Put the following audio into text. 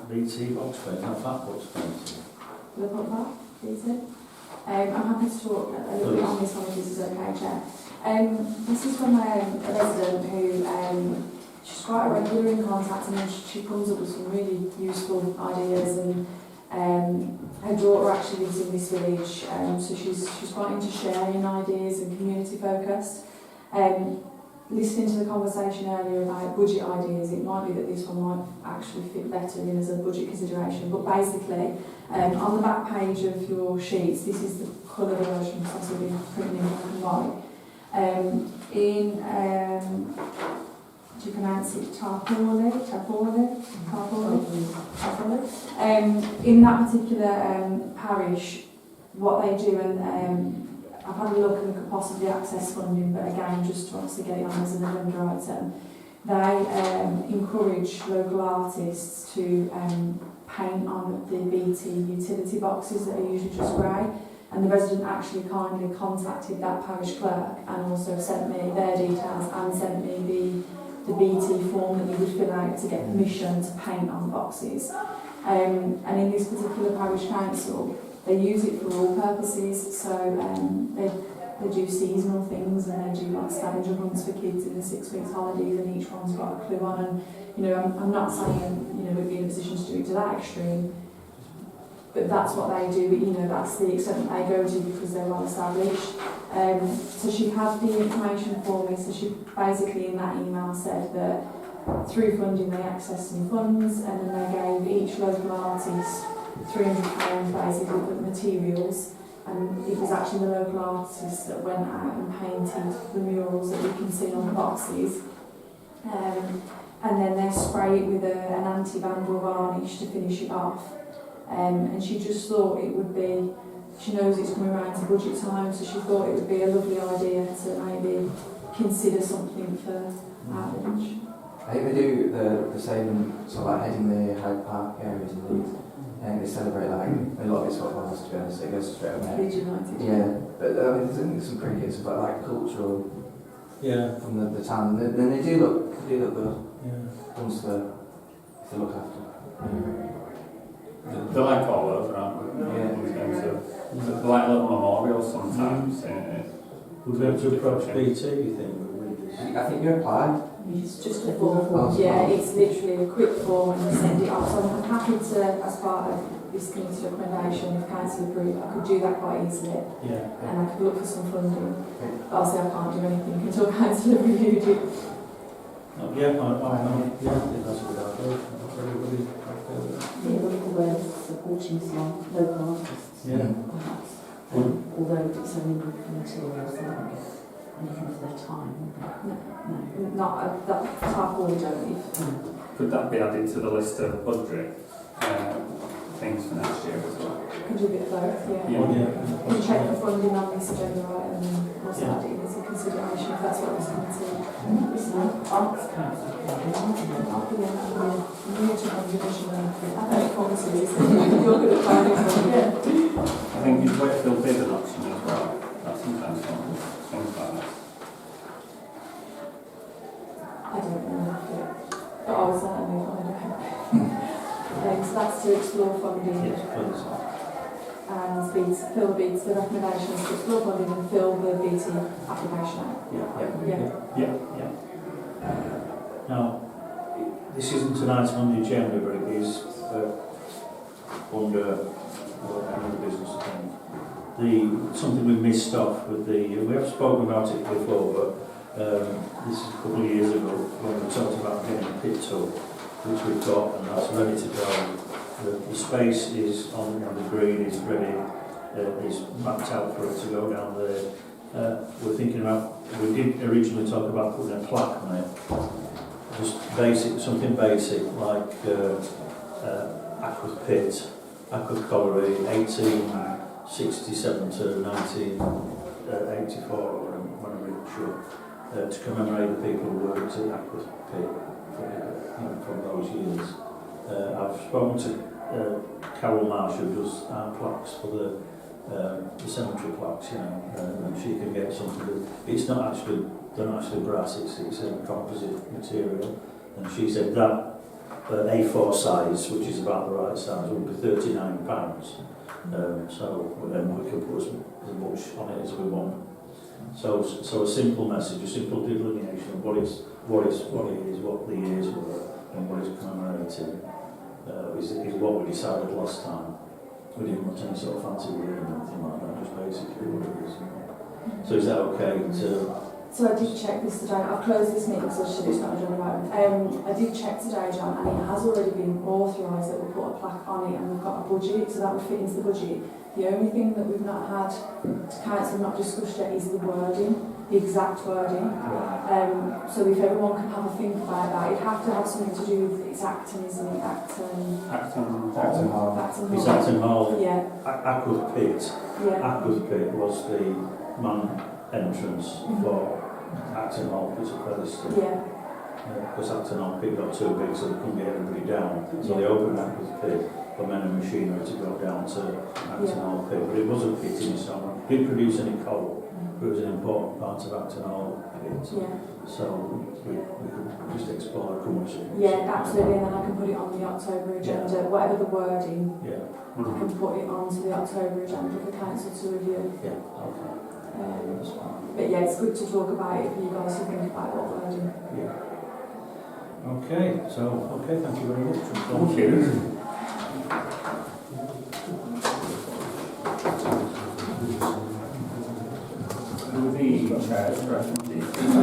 BT box paint, not that box paint. Look at that, BT. I'm happy to talk a little bit on this one if this is okay, Chair. This is from a resident who she's quite regular in contact, and she comes up with some really useful ideas, and her daughter actually lives in this village, so she's quite into sharing ideas and community focused. Listening to the conversation earlier about budget ideas, it might be that this one might actually fit better in as a budget consideration, but basically on the back page of your sheets, this is the coloured version, because that's what we have printed in black and white. Do you pronounce it tarpaulin? In that particular parish, what they do, and I've had a look and could possibly access funding, but again, just to obviously get it on as an agenda item, they encourage local artists to paint on the BT utility boxes that are usually just grey. And the resident actually kindly contacted that parish clerk and also sent me their details and sent me the BT form that you would fill out to get permission to paint on boxes. And in this particular parish council, they use it for all purposes, so they do seasonal things, and they do like scavenger hunts for kids in the 6 weeks holidays, and each one's got a clue on. And I'm not saying we'd be in a position to do it to that extreme, but that's what they do. That's the extent that they go to because they're well established. So she had the information for me. So she basically in that email said that through funding they accessed some funds, and then they gave each local artist £300 basically for materials, and it was actually the local artists that went out and painted the murals that we can see on the boxes, and then they spray it with an anti-vandal varnish to finish it off, and she just thought it would be, she knows it's coming around to budget time, so she thought it would be a lovely idea to maybe consider something for our village. I think they do the same, so like heading the Hyde Park areas in Leeds. And they celebrate a lot of it's footballers, to be honest, it goes straight away. Leeds United. Yeah, but there's some pretty good stuff like cultural from the town. Then they do look good once if they look after. They're like all over, aren't they? They're like little memorials sometimes. Would we have to approach BT, you think, with this? I think you applied. It's just a form. Yeah, it's literally a quick form and you send it off. So I'm happy to, as part of this committee recommendation, if council approve, I could do that quite easily. Yeah. And I could look for some funding. But obviously I can't do anything until council have reviewed it. I think that's a good idea. Everybody we're supporting some local artists, perhaps. Although it's only good for materials, they don't get anything for their time. No, not that tarpaulin don't. Could that be added to the list of budget things for next year as well? Could do a bit of both, yeah. Can check for funding on this agenda item and also add it as a consideration if that's what it's going to be. It's like arts council. I think you'd wait till bid an option as well. That's sometimes things like that. I don't know, but I was certainly find out. So that's to explore funding and fill the recommendations to explore funding and fill the BT application out. Yeah. Now, this isn't an item on the agenda, but it is under another business account. Something we missed off with we have spoken about it before, but this is a couple of years ago when we talked about getting a pit tub, which we've got, and that's ready to go. The space is on the green, is ready, is mapped out for it to go down there. We're thinking about, we did originally talk about putting a plaque on it. Just basic, something basic like Aqua Pit, Aqua Colliery, 1867 to 1984, or whatever it's sure, to commemorate the people who worked at Aqua Pit from those years. I've spoken to Carol Marsh, who does our plaques for the cemetery plaques, and she can get something. It's not actually, they're not actually brass, it's a composite material, and she said that A4 size, which is about the right size, would be £39. So then we can put as much on it as we want. So a simple message, a simple delineation of what it is, what the years were, and what it's commemorating, is what we decided last time. We didn't want any sort of fancy word or anything like that, just basically what it is. So is that okay to... So I did check this today. I've closed this meeting because it's not a moment. I did check today, John, and it has already been authorised that we'll put a plaque on it, and we've got a budget, so that would fit into the budget. The only thing that we've not had, council have not discussed yet, is the wording, the exact wording. So if everyone can have a think about that, it'd have to have something to do with it's Acton, isn't it? Acton Hall. It's Acton Hall. Yeah. Aqua's Pit. Yeah. Aqua's Pit was the main entrance for Acton Hall Pit of Featherstone. Yeah. Because Acton Hall Pit got too big, so they couldn't get everybody down. So they opened Aqua's Pit for men and machinery to go down to Acton Hall Pit. But it was a pit in its own. It didn't produce any coal, but it was an important part of Acton Hall Pit. Yeah. So we could just explore how much. Yeah, absolutely, and then I can put it on the October agenda, whatever the wording, Yeah. I can put it onto the October agenda for council to review. Yeah, okay. That's fine. But yeah, it's good to talk about it for you guys to think about what wording. Yeah. Okay, thank you very much. Thank you. The chair's question.